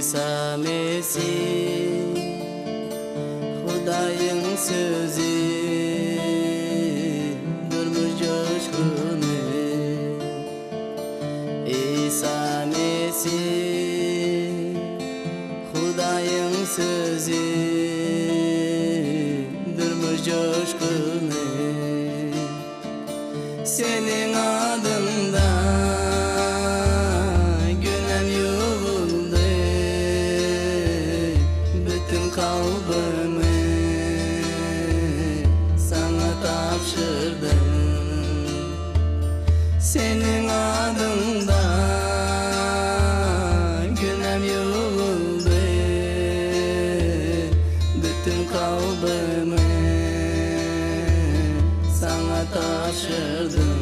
İsa Mesih Hudayın sözü durmuş coşkunu İsa Mesih Hudayın sözü durmuş coşkunu senin adında günem yuvuldu bütün kalbimi sana tapşırdım senin adında günem yuvuldu bütün kalbimi sana tapşırdım.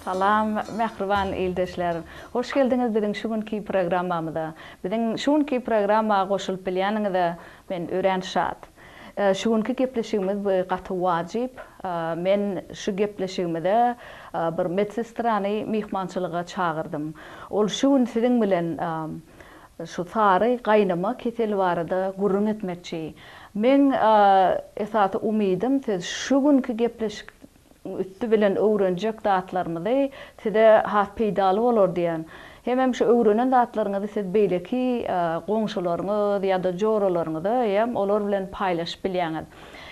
Salam, mehriban ildeşlerim. Hoş geldiniz bizim şugunki programmamıza. Bizim şugunki programma koşulup bilyanınızda men öğren şat. Şugunki gepleşigimiz bu qatı vacip. Men şu gepleşigimizde bir medsestrani mihmançılığa çağırdım. Ol şugun sizin bilen şu tarih gaynama ketel varada gurrun etmekçi. Men esatı umidim siz şugunki gepleşik üstü bilen öğrenecek dağıtlarımızı size hat peydalı olur diyen. Hem şu öğrenen dağıtlarınızı siz böyle ki komşularınız ya da joralarınızı hem olur bilen paylaş bileğiniz.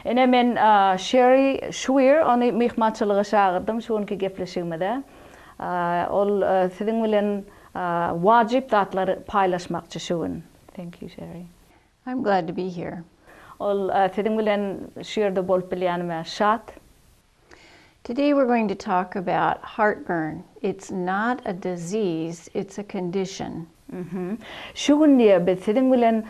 Ene men Sherry Şuir onu mihmançılığa çağırdım şu anki gepleşigimizde. Ol sizin bilen vacip dağıtları paylaşmakçı şu an. Thank you, Sherry. I'm glad to be here. Ol sizin bilen şiirde bol bileğinime şat. Today we're going to talk about heartburn. It's not a disease, it's a condition. Şugun diye biz sizin bilen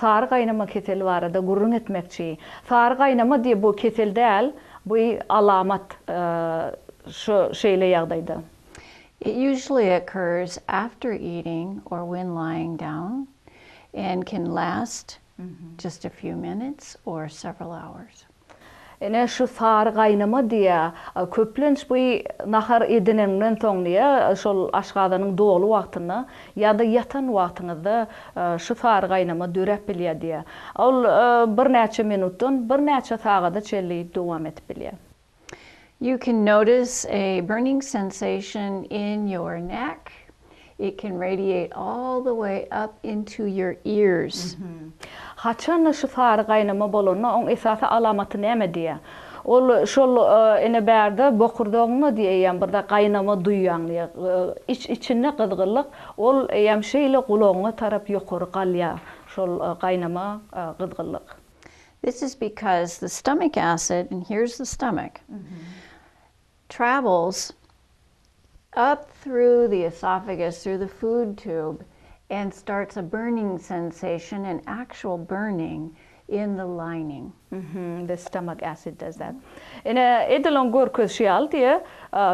sarı gaynama ketel var da gurrun etmekçi. Sarı gaynama diye bu ketel değil, bu alamat şu şeyle yağdaydı. It usually occurs after eating or when lying down and can last just a few minutes or several hours. Ene şu sarı gaynama diye köplenç bu nahar edinenden soň diye şol aşgadanın dolu wagtyna ya da yatan wagtynızda şu sarı gaynama dörep bilýär diye. Ol bir näçe minutdan bir näçe sagada çelli dowam etip bilýär. You can notice a burning sensation in your neck. It can radiate all the way up into your ears. Haçan şu sarı gaynama bolonna on esasy alamaty näme diye. Ol şol ene bärde bokurdogyny diýýän birde gaynama duýýan diye. İçinde gydgyllyk ol hem şeýle gulagyna tarap ýokary galýar. Şol gaynama gydgyllyk. This is because the stomach acid, and here's the stomach, travels up through the esophagus, through the food tube, and starts a burning sensation, an actual burning in the lining. The stomach acid does that. Ene edilon görköz şeýal diye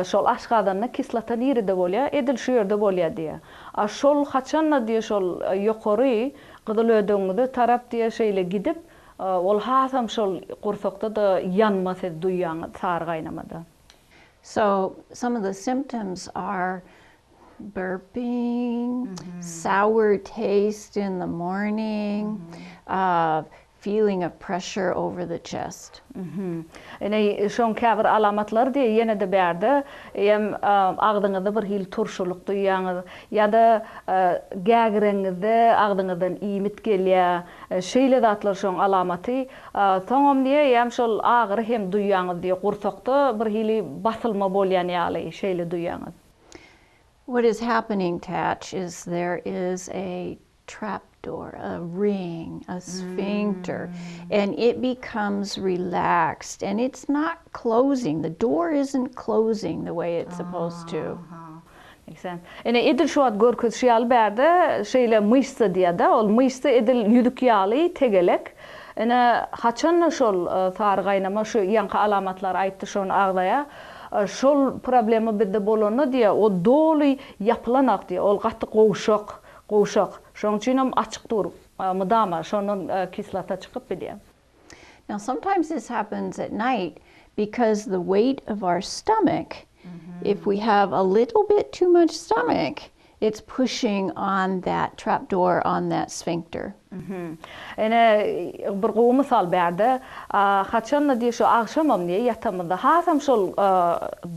şol aşgadanyň kislatan ýerinde bolýar, edil şu ýerde bolýar diye. Şol haçanla diye şol ýokary gydylödüňizde tarap diye şeýle gidip ol hasam şol gursakda da yanma sez duýýan sarı gaynamada. So some of the symptoms are burping, sour taste in the morning, feeling of pressure over the chest. Ene şon käbir alamatlar diye ýene de bärde hem agdyňyzda bir hil turşuluk duýýaňyz ýa-da gägireňizde agdyňyzdan iýmit gelýär. Şeýle zatlar şoň alamaty. Soňam diye hem şol agyr hem duýýaňyz diye gursakda bir hili basylma bolýan ýaly şeýle duýýaňyz. What is happening, Tatch, is there is a trapdoor, a ring, a sphincter, and it becomes relaxed, and it's not closing. The door isn't closing the way it's supposed to. Makes sense. Ene edil şu at görköz şeýal bärde şeýle myşsa diýär-de, ol myşsa edil ýüdük ýaly tegelek. Ene haçan şol sarı gaynama şu ýanky alamatlar aýtdy şonu aglaýa. Şol problemi bizde bolany diye o dolu yapılanak diye ol gatty gowşak şoň üçin hem açyk dur mydama şonun kislata çykyp bilýär. Now sometimes this happens at night because the weight of our stomach, if we have a little bit too much stomach, It's pushing on that trapdoor, on that sphincter. Ene bir gowy misal berdi. Haçanla diye şu akşamam diye yatamında. Hasam şol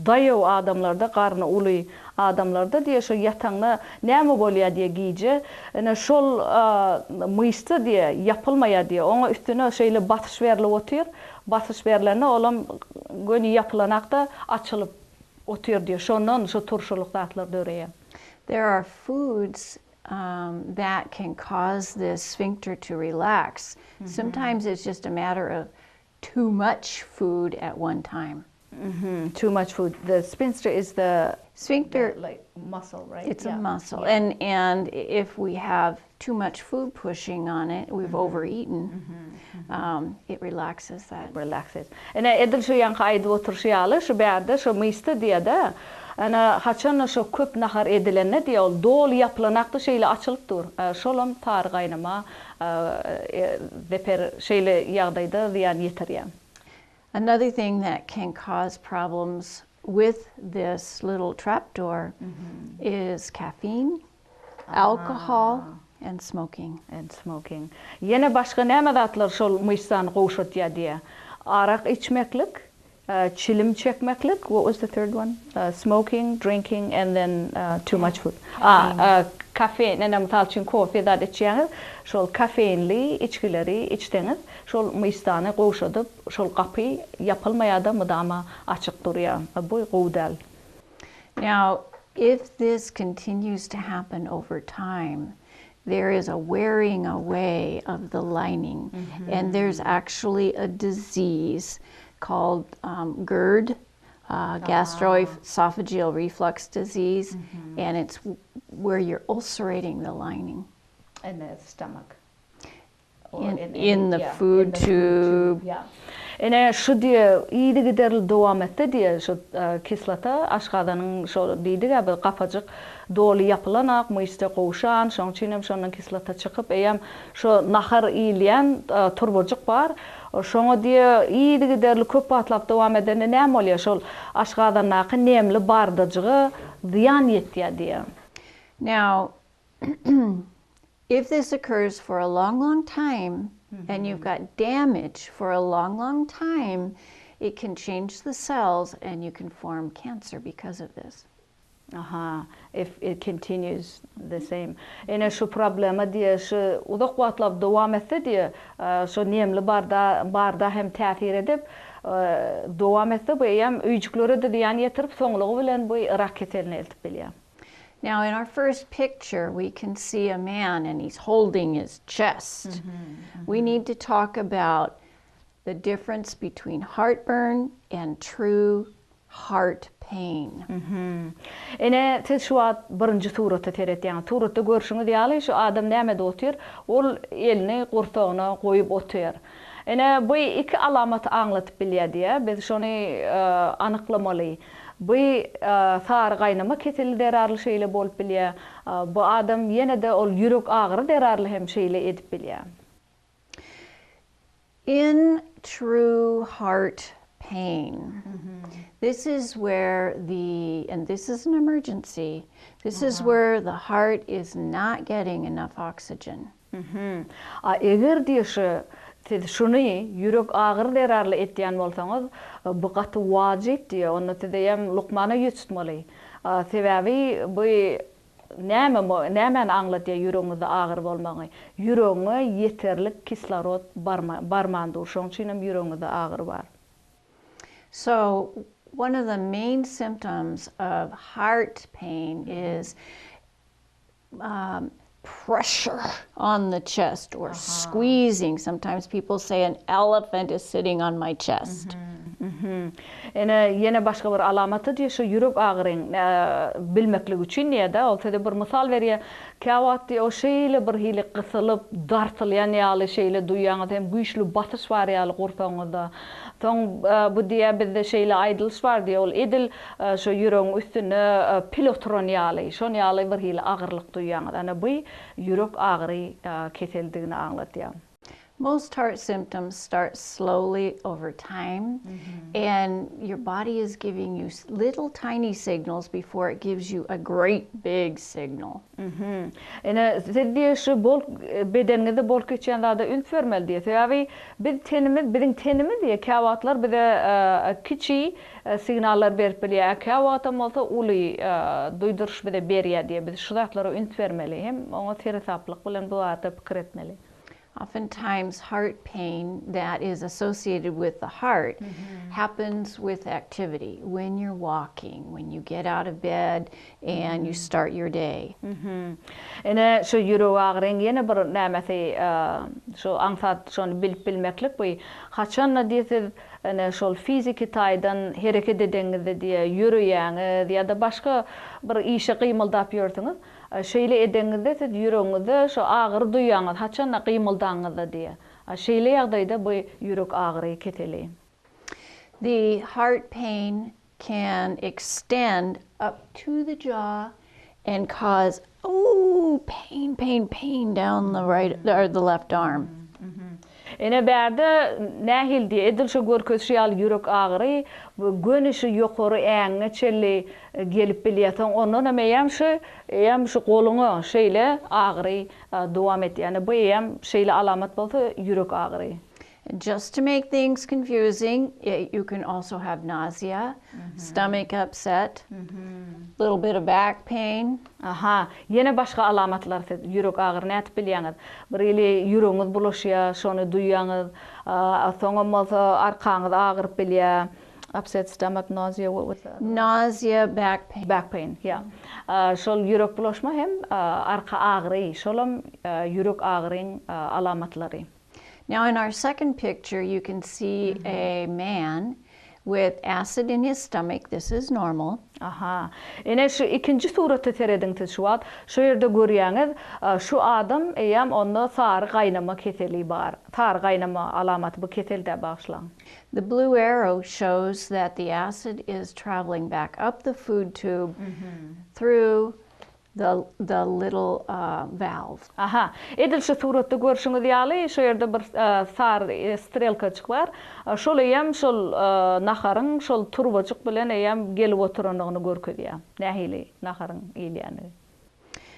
dayaw adamlarda, garny uly adamlarda diye şu yatağına näme bolýar diye giyce. Ene şol mysta diye yapılmaya diye ona üstüne şeýle batış berilip otyr. Batış berilende olam göni yapılanakda açılıp otyr diye. Şondan şu turşuluk zatlar döreýär. There are foods that can cause this sphincter to relax. Sometimes it's just a matter of too much food at one time. Too much food. The sphincter is the Sphincter, like muscle, right? it's Yeah. a muscle. And if we have too much food pushing on it, we've overeaten, it relaxes that. Relaxes. Ene edil şu yanka aydı oturşyalı, şu berde, şu mysta diye de. Ana haçan şu köp nahar edilenne diye ol dol yapılanakta şeyle açılıp dur. Şolam tar gaynama deper şeyle yağdayda ziyan yetirýär. Another thing that can cause problems with this little trapdoor is caffeine, alcohol, and smoking. And smoking. Yine başka näme zatlar şol mysan goşutýar diye. Arak içmeklik, çilim çekmeklik. What was the third one? Smoking, drinking, and then too much food. Caffeine, näme talçyn kofe da içýär. Şol kafeinli içkileri içtiňiz. Şol mystany goşudyp, şol gapy yapılmaýada mydama açyk durýar. Bu gowdal. Now, if this continues to happen over time, there is a wearing away of the lining, and there's actually a disease called GERD, gastroesophageal reflux disease, and it's where you're ulcerating the lining In the stomach. in the food tube. Yeah. Ene şu diye iyidi giderli dowam etdi diye şu kislata aşgadanyň şu diýdiga bir gapajyk dolu yapılanak mysta goşan, şoň çinem şondan kislata çykyp eýem şu nahar iýilýän turburjyk bar. Şoňa diye iyidi giderli köp batlap dowam edende näme bolýar? Şol aşgadanyň nemli bardyjygy ziyan ýetýär diye. Now, if this occurs for a long time, and you've got damage for a long time, it can change the cells and you can form cancer because of this. If it continues the same. Ene şu problema diye şu uzak batlap dowam etdi diye şu nemli barda hem täsir edip dowam etdi bu hem üýjüklere de diýen ýetirip soňlugy bilen bu raketelini eltip bilýär. Now, in our first picture, we can see a man and he's holding his chest. We need to talk about the difference between heartburn and true heart pain. Ene siz şu ad birinji suratda teretýän. Suratda görüşiňiz ýaly şu adam näme otyr, ol elini gurtagyna goýup otyr. Ene bu iki alamat aňlatyp bilýär diýe. Biz şonu anyklamaly. Bu sar gaýnama keseli derarly şeýle bolup bilýär. Bu adam ýene de ol ýürek agyry derarly hem şeýle edip bilýär. In true heart pain, this is where and this is an emergency, this is where the heart is not getting enough oxygen. Eger diýişi siz şunu ýürek agyry derarly etýän bolsaňyz, bu gaty wajyp diýe, onu diýem lukmana ýetişmeli. Sebäbi bu näme aňlatýar ýüregiňizde agyr bolmagy. Ýüregiňe ýeterlik kislorod barmandyr, şoň üçin hem ýüregiňizde agyr bar. So, one of the main symptoms of heart pain is pressure on the chest or squeezing. Sometimes people say an elephant is sitting on my chest. Yine başka bir alamatı diye şu ýürek agyryň bilmeklik üçin ýa-da olsa bir misal berýär. Käwat diye o şeýle bir hili gysylyp dartylýan ýaly şeýle duýýaňyz hem güýçlü batys bar ýaly gurpaňyzda. Soň bu diýe bizde şeýle aýdylyş bar diye ol edil şu ýüregiň üstüne pilotron ýaly, şon ýaly bir hili agyrlyk duýýaňyz. Ana bu ýürek agyry keseldigini aňlatýar. Most heart symptoms start slowly over time, and your body is giving you little tiny signals before it gives you a great big signal. Ene zeddiye şu bol bedeninde bol keçenlerde ünt vermeli diye. Tabi bizim tenimiz diye kavatlar bir de kiçi signaller berip biliyor. Kavatam olsa uli duyduruş bir de beriye diye. Biz şudatlara ünt vermeli. Hem ona teraplık bilen bu arada fikir etmeli. Oftentimes, heart pain that is associated with the heart happens with activity. When you're walking, when you get out of bed and you start your day. Ene şu yürek ağrın yine bir nämesi şu ansat şonu bilmeklik bu. Haçan diye ene şu fiziki taydan hareket edeniz diye yürüyeniz ya da başka bir işe kıymıldap yürütünüz. Şeyle edeniz de yüreğinizde şu ağrı duyuyanız, haçan kıymıldanız diye. Şeyle yağdayda bu yürek ağrıyı keteli. The heart pain can extend up to the jaw and cause pain down the right or the left arm. Ene berde nahil diye edilşe görköşüyal yürek ağrı gönüşü yukarı eğne çelli gelip biliyatan onun ama yam şu kolunu şeyle ağrı devam et yani bu yam şeyle alamet bolsa yürek ağrı. Just to make things confusing, you can also have nausea, stomach upset, little bit of back pain. Aha, yine başka alamatlar yürek ağrı net bilýäňiz. Birili yüreğiňiz bulaşýar, şonu duýýaňyz, soňa arkaňyz ağrıp bilýär. Upset stomach, nausea, what was that? Nausea, back pain. Back pain, yeah. Şol yürek bulaşma hem arka ağrı, şolum yürek ağrıň alamatları. Now in our second picture, you can see a man with acid in his stomach. This is normal. Aha. Ene şu ikinci suratı teredin şu ad. Şu yerde görýäňiz, şu adam eýem onda sar gaýnama keseli bar. Tar gaýnama alamatı bu keselde başlan. The blue arrow shows that the acid is traveling back up the food tube through the little valve. Aha. Edil şu suratda görüşüňiz ýaly, şu yerde bir sar strelka çyklar. Şol eýem şol naharyň şol turbajyk bilen eýem gelip oturanlygyny görkezýär. Nähili naharyň ýylýany.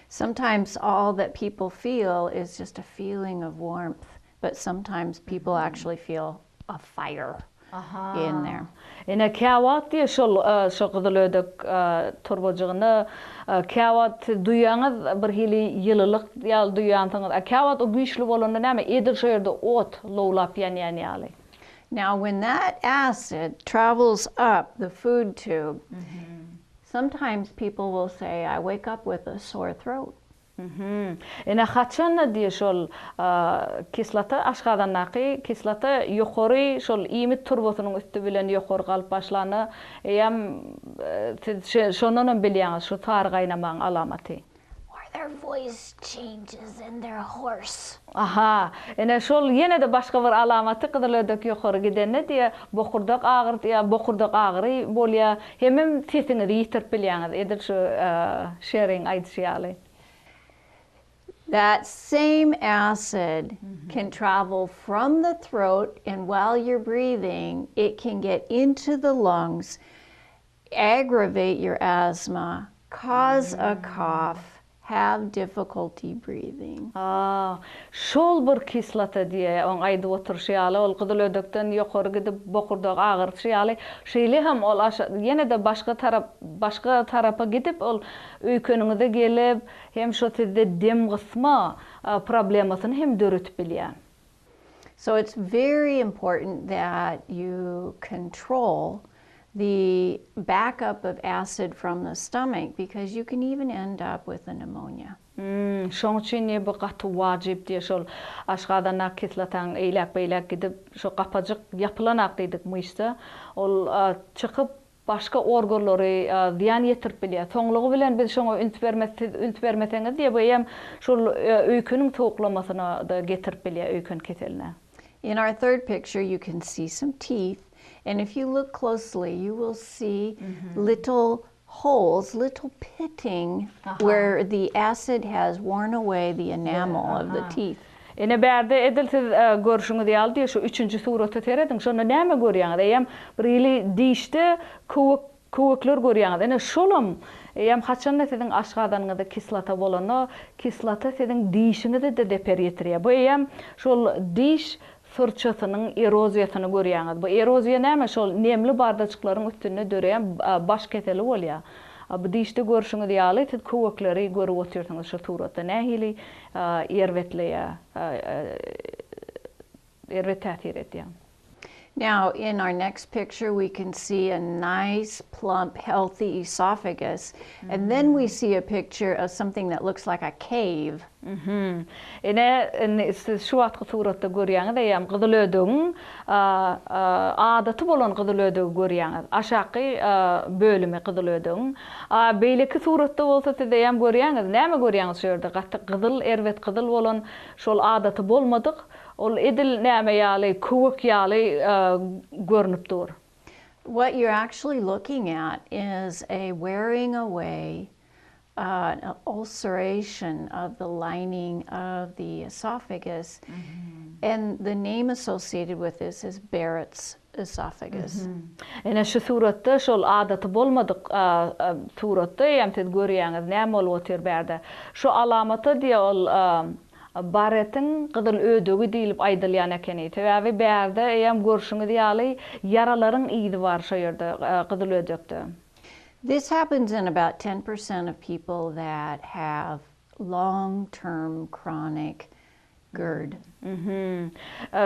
Sometimes all that people feel is just a feeling of warmth, but sometimes people actually feel a fire in there. Ene kawat diye şol gyzylödük turbajygyny kawat duýaňyz bir hili ýylylyk ýal duýansyňyz. Kawat o güýçli bolanda näme edil şu ýerde ot lowlap ýany ýaly. Now when that acid travels up the food tube, sometimes people will say, I wake up with a sore throat. Ene haçan diye şol kislata aşgadan naqy kislata ýokary şol ýmit turbosynyň üstü bilen ýokary galyp başlany ýam şondan bilýäňiz şu tar gaýnamaň alamaty. Or their voice changes and they're hoarse. Aha, ene şol ýene de başga bir alamaty gyzylödük ýokary gidenne diye bokurdak ağır ýa bokurdak ağry bolýar. Hemem sesiňi ýitirip bilýäňiz. Edil şu sharing aýdýaly. That same acid can travel from the throat, and while you're breathing, it can get into the lungs, aggravate your asthma, cause a cough, have difficulty breathing. Şol bir kislata diye oňaýdy oturşýaly, ol gyzylödükden ýokary gidip bokurdak ağırşýaly. Şeýle hem ol ýene de başga tarapa gidip ol öýkeniňize gelip hem şo tezde dem gysma problemasyny hem döretip bilýär. So it's very important that you control the backup of acid from the stomach, because you can even end up with a pneumonia. Şoň üçin bu gaty wajyp diye şol aşgadan kislatan eýlek gidip şo gapajyk ýapylanak diýdik myşda ol çykyp başka organlary ziýan ýetirip bilýär. Soňlugy bilen biz şoňa ünt bermeseňiz diye bu hem şol öýküniň toklamasyna da getirip bilýär öýkün keseline. In our third picture, you can see some teeth. And if you look closely, you will see little holes, little pitting where the acid has worn away the enamel of the teeth. Ene berde edilsiz görüşüňi diýal diýe şu 3-nji suraty teredin. Şonu näme görýäňiz? Eýem really diýişde kowaklar görýäňiz. Ene şolum eýem haçan näsediň aşgadanňyda kislata bolany, kislata sediň diýişiňi de deper ýetirýär. Bu eýem şol diş fırçasynyň eroziýasyny görýäňiz. Bu eroziýa näme? Şol nemli bardaçyklaryň üstüne döreýän baş keteli bolýar. Bu diýişde görüşüňi diýaly, siz kowaklary görüp oturýarsyňyz şu suratda. Nähili erwetliýär, erwet täsir etýär. Now, in our next picture, we can see a nice, plump, healthy esophagus. And then we see a picture of something that looks like a cave. Ene şu atky suratda görýäňiz eýem gyzylödüň adaty bolan gyzylödüň görýäňiz. Aşaky bölümi gyzylödüň. Beýleki suratda bolsa siz eýem görýäňiz. Näme görýäňiz şu ýerde? Gatty gyzyl, erwet gyzyl bolan şol adaty bolmadyk. Ol edil näme ýaly, kowak ýaly görnüp dur. What you're actually looking at is a wearing away, an ulceration of the lining of the esophagus. And the name associated with this is Barrett's esophagus. Ene şu suratda şol adaty bolmadyk suratda ýem siz görýäňiz näme bolup otur berde. Şu alamaty diýe ol Barrett'in gyzyl ödegi diýilip aýdylýan ekeni. Täwäbi berde eýem görüşüňi diýaly yaralaryň iýdi bar şo ýerde gyzyl ödekde. This happens in about 10% of people that have long-term chronic GERD.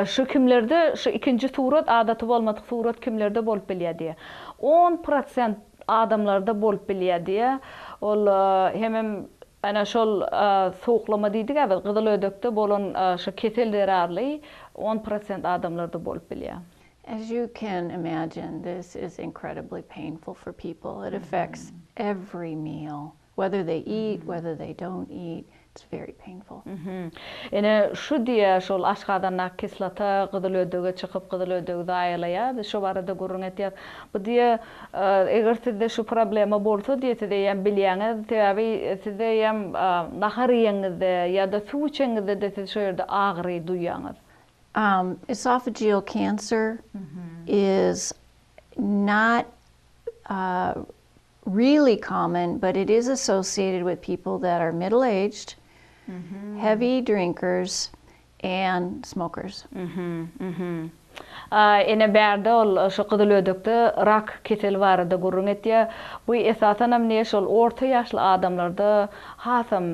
Şu kimlerde, şu ikinci surat, adaty bolmadyk surat kimlerde bolup bilýär. 10% adamlarda bolup bilýär. Ol hemem ana şol soğuklama diýdik, evet, gyzyl ödekde bolan şu keselleri arly 10% adamlarda bolup bilýär. As you can imagine, this is incredibly painful for people. It affects every meal, whether they eat, whether they don't eat. It's very painful. Ene şu diýe şol aşgadanna kislata gyzyl ödege çykyp gyzyl ödegde aýylaýar. Şu barada gurrun etýär. Bu diýe eger sizde şu problema bolsa diýe ýem bilýäňiz, täbi sizde ýem nahar ýeňizde ýa-da suw içeňizde de siz şu ýerde agry duýýaňyz. Esophageal cancer is not really common, but it is associated with people that are middle-aged, heavy drinkers, and smokers. Ene berde ol şu gyzyl ödekde rak keseli barada gurrun etýär. Bu esasen hem şol orta ýaşly adamlarda hasam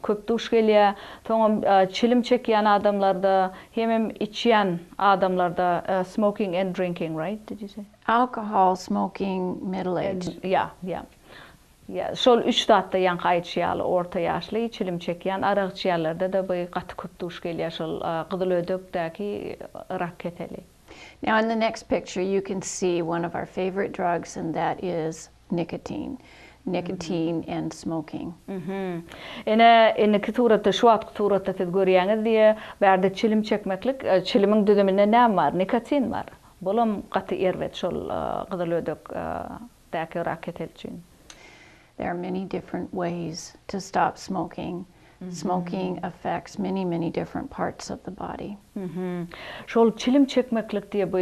köp duş gelýär. Soňra çilim çekýän adamlarda, hem içýän adamlarda smoking and drinking, right? Did you say? Alcohol, smoking, middle-aged. Yeah, şol 3 datda ýanky içýärli, orta ýaşly, çilim çekýän, araq içýärlerde de bu gaty köp duş gelýär şol gyzyl ödekdäki rak keseli. Now in the next picture you can see one of our favorite drugs, and that is nicotine. Nicotine and smoking. Ene suratda şu atky suratda siz görýäňiz diýe berde çilim çekmeklik, çilimiň düdüminde näme bar? Nikotin bar. Bolam gaty erwet şol gyzyl ödekdäki rak keseli üçin. There are many different ways to stop smoking. Smoking affects many, many different parts of the body. Şol çilim çekmeklik diye bu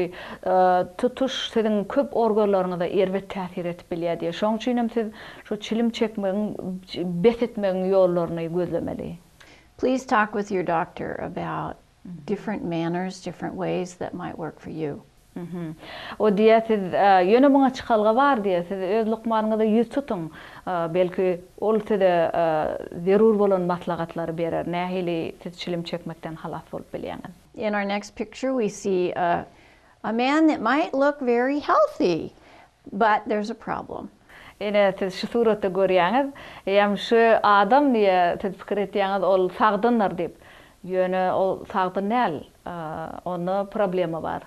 tutuş sizin köp organlaryňyza erwet täsir etip bilýär diye. Şoň üçin hem siz şu çilim çekmegiň, besetmegiň ýollaryny gözlemeli. Please talk with your doctor about different manners, different ways that might work for you. O diýe siz ýöne muňa çykalga bar diýe siz öz lukmanyňyza ýüz tutun. Belki ol size zerur bolan maslahatlary berer. Nähili siz çilim çekmekden halas bolup bilýäňiz. In our next picture we see a man that might look very healthy, but there's a problem. Ene siz şu suratda görýäňiz, hem şu adam diýe siz pikir etýäňiz ol sagdynlar diýip. Ýöne ol sagdyn näl, onda problema bar.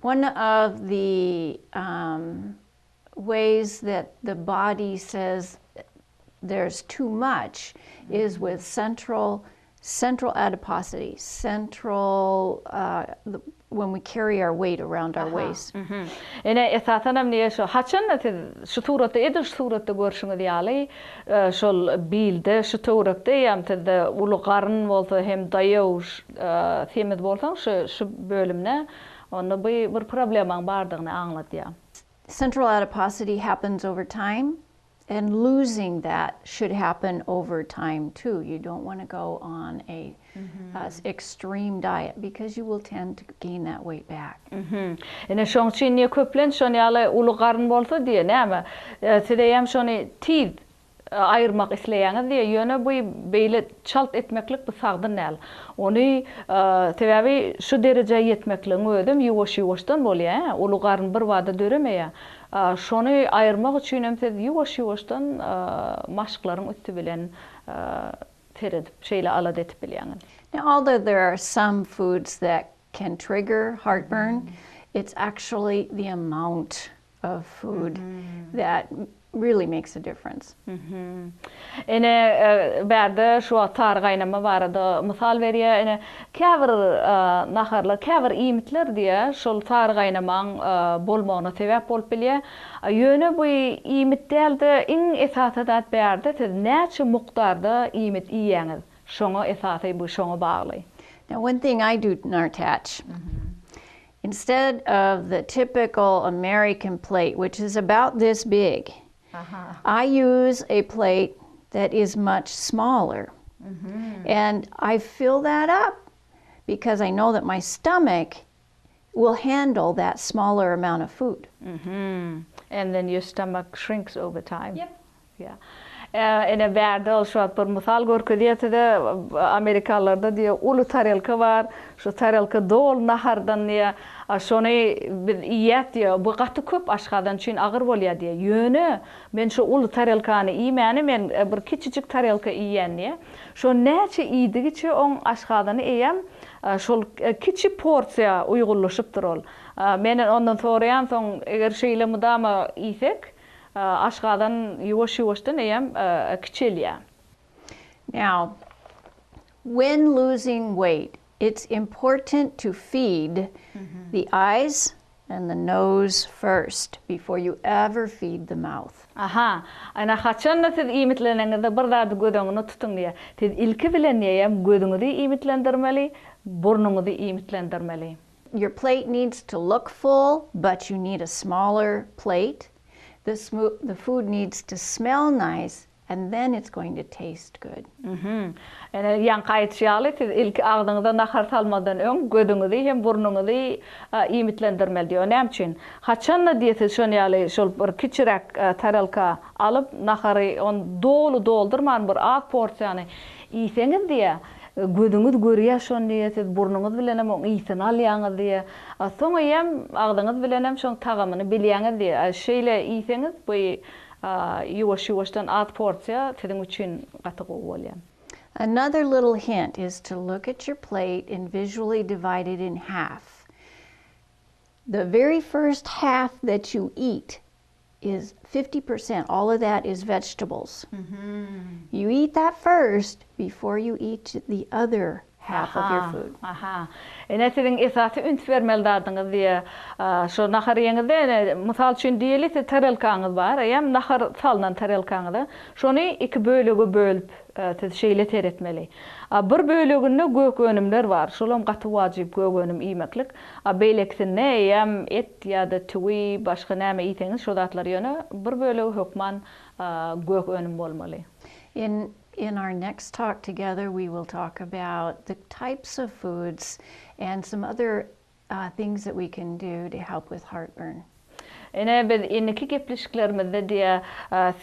One of the ways that the body says there's too much is with central central adiposity, when we carry our weight around our waist. Ene ethatanam niye şu haçan şu turatı edir şu turatı görüşünü diyali şol bilde şu turatı yam tede uluqarın bolsa hem dayıuş temed bolsan şu bölümne onu bir probleman bardığını anlat ya. Central adiposity happens over time, and losing that should happen over time too. You don't want to go on a extreme diet because you will tend to gain that weight back. Ene şonçin niye köplen şon yala uluqarın bolsa diye näme tedeyem şonu tid ayırmak isleýäňiz diye ýöne bu beýle çalt etmeklik bu sagdyn näl. Onu tebabi şu derece yetmekliň ödüm ýuwaş-ýuwaşdan bolýar. Uluqaryn bir wada döremeýär. Şonu ayırmak üçin hem ýuwaş-ýuwaşdan maşyklaryň ötü bilen teredip şeyle alat etip bilýäňiz. Now, although there are some foods that can trigger heartburn, it's actually the amount of food that really makes a difference. Ene berde şu tar gaýnama barada misal berýär, ene käbir naharlar, käbir iýmitler diýe şol tar gaýnamaň bolmagyna sebäp bolup bilýär. Ýöne bu iýmitderde iň esasadat berde näçe mukdarda iýmit iýýäňiz. Şoňa esasy bu şoňa bagly. Now, one thing I do in our attach, instead of the typical American plate, which is about this big, I use a plate that is much smaller. And I fill that up because I know that my stomach will handle that smaller amount of food. And then your stomach shrinks over time. Yep. Yeah. Ene berde şu bir misal görkezýärde Amerikalarda diye ulu tarelka var. Şu tarelka dol nahardan diye şonu biz iýet diye bu gaty köp aşgadan üçin agyr bolýar diye. Ýöne men şu ulu tarelkany iýmäni men bir kiçijik tarelka iýen diye. Şu näçe iýdigiçe oň aşgadany eýem şol kiçik porsiýa uýgullaşypdyr ol. Menen ondan soraýan soň eger şeýle mudama iýsek aşgadan ýuwaş-ýuwaşdan eýem kiçelýär. Now, when losing weight, it's important to feed the eyes and the nose first before you ever feed the mouth. Ana haçan siz iýmitleneňizde bir zat gödüňizi tutun diye. Siz ilki bilen eýem gödüňizi iýmitlendirmeli, burnuňyzy iýmitlendirmeli. Your plate needs to look full, but you need a smaller plate. The food needs to smell nice, and then it's going to taste good. Ene ýan gaýtýaly siz ilki agdyňyza nahar salmadan öň gödüňizi hem burnuňyzy iýmitlendirmeli diýär. Näme üçin? Haçan da diýesiz şonu ýaly şol bir kiçirek tarelka alyp nahary on dolu doldurman bir az porsiýany iýseňiz diýe. Gödüňiz görýär şonu diýesiz burnuňyz bilen hem iýsini alýaňyz diýe. Soňa hem agdyňyz bilen hem şoň tagamyny bilýäňiz diýe. Şeýle iýseňiz bu ýuwaş-ýuwaşdan az porsiýa siziň üçin gaty bolýar. Another little hint is to look at your plate and visually divide it in half. The very first half that you eat is 50%. All of that is vegetables. You eat that first before you eat the other half of your food. Ene siziň esasy üns bermeli dadyňyz diýe şo nahar ýeňizde mysal üçin diýeli tarelkaňyz bar, hem nahar salynan tarelkaňyzda şonu iki bölege bölüp şeýle teretmeli. Bir böleginde gök önümler var. Şolam gaty wajyp gök önüm iýmeklik. Beýleksinde hem et ýa-da tüwi başga näme iýseňiz şo zatlar ýöne bir bölegi hökman gök önüm bolmaly. In our next talk together, we will talk about the types of foods and some other things that we can do to help with heartburn. Ene biz inniki gepleşiklerimizde diye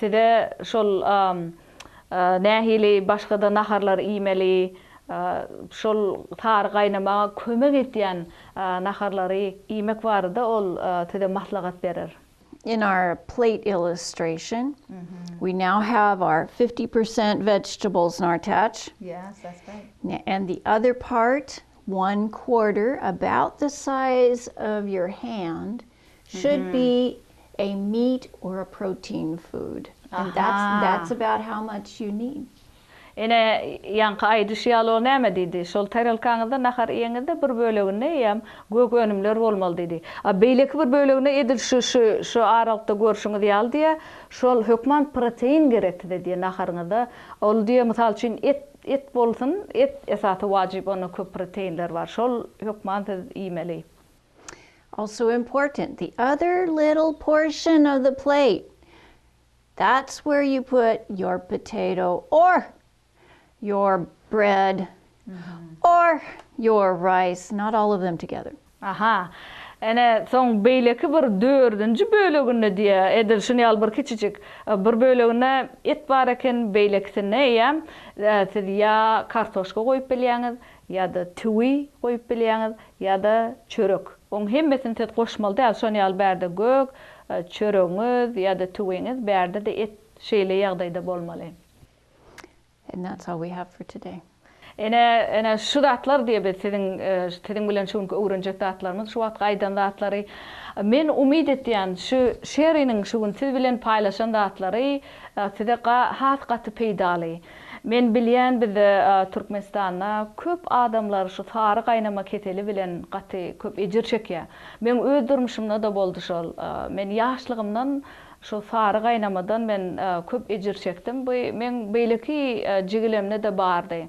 size şol nähili başga da naharlar iýmeli, şol tar gaýnamaga kömek etýän naharlary iýmek barda ol size maslahat berer. In our plate illustration, we now have our 50% vegetables in our touch. Yes, that's right. And the other part, 1/4, about the size of your hand, should be a meat or a protein food. And that's about how much you need. Ene yankı aýdyşýaly näme diýdi? Şol taralkaňyzda nahar eňizde bir böleginde ýam gök önümler bolmaly diýdi. Beýleki bir bölegine edil şu aralykda görüşüňiz ýaly diýe, şol hökman protein gerekdi diýe naharyňyzda. Ol diýe mysal üçin et bolsun, et esasy wajyp, onda köp proteinler bar. Şol hökman iýmeli. Also important, the other little portion of the plate, that's where you put your potato or your bread or your rice, not all of them together. Aha. Ene soň beýleki bir 4-nji böleginde diýe edilşini al bir kiçijik bir bölegine et bar eken beýlekisine ýa siz ýa kartoşka goýup bilýäňiz, ýa-da tüwi goýup bilýäňiz, ýa-da çörek. Oň hemmesini tet goşmaly däl, şonu al berde gök, çöregiňiz ýa-da tüwiňiz berde de et şeýle ýagdaýda bolmaly. And that's all we have for today. Ene şu datlar diye biz sizin bilen şunu öwrenjek datlarymyz, şu wagt gaýdan datlary. Men umid etýän şu şeriniň şugun siz bilen paýlaşan datlary size has gaty peýdaly. Men bilýän biz Türkmenistanda köp adamlar şu sary gaýnama keteli bilen gaty köp ejir çekýär. Men öz durmuşymda da boldy şol. Men ýaşlygymdan şu sary gaýnamadan men köp ejir çekdim. Bu men beýleki jigilemne de bardy.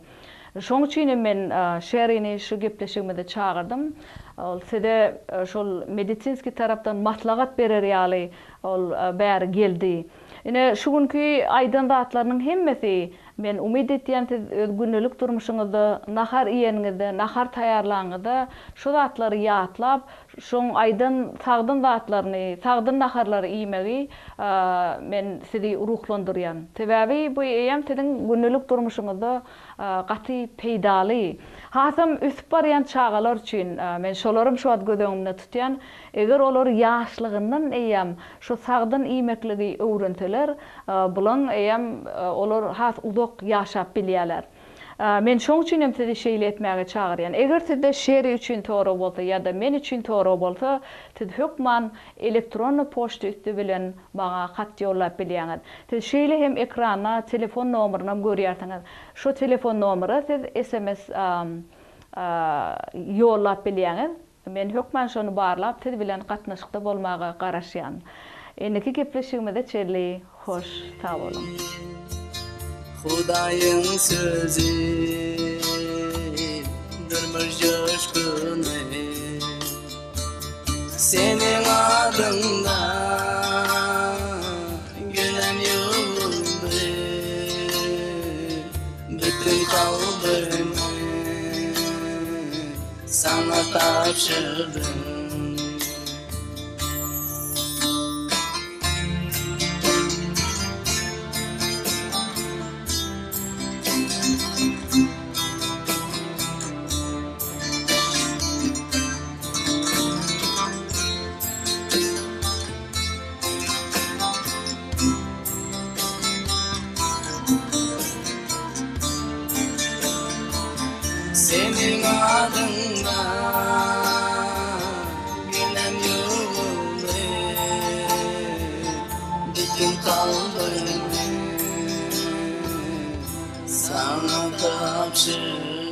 Şoň üçin men şerini şu gepleşigime çağırdım. Ol sede şol medisinski tarapdan matlagat berer ýaly ol bäri geldi. Ine şugunky aýdan datlarynyň hemmesi men umid etýän siz öz günnelik durmuşyňyzda, nahar iýeniňizde, nahar taýarlaňyzda şu datlary ýatlap, şoň aýdan sagdyn datlaryny, sagdyn naharlary iýmegi men sizi ruhlandyrýan. Sebäbi bu ýam siziň günnelik durmuşyňyzda gaty peýdaly. Hasam üsüp barýan çağalar üçin men şolarym şu wagt göz tutýan, eger olar ýaşlygyndan eýam şu sagdyn iýmekligi öwrenseler, bulan eýam olar has uzak ýaşap bilýärler. Men şoň üçin hem sizi şeýle etmäge çağırýan. Eger sizde şeri üçin toğra bolsa ýa-da men üçin toğra bolsa, siz hökman elektron poçta üstü bilen maňa hat ýollap bilýäňiz. Siz şeýle hem ekrana telefon nomeryny görýärsiňiz. Şu telefon nomery siz SMS ýollap bilýäňiz. Men hökman şonu barlap siz bilen gatnaşykda bolmagy garaşýan. Endiki gepleşigimizde çelli hoş sağ bolun. Hudaýyň sözü durmuş coşkuny seniň adynda günem ýoldy bütün kalbymy sana tapşyrdım. Senin adında günem yolunu bütün kalbimi sana tapşır.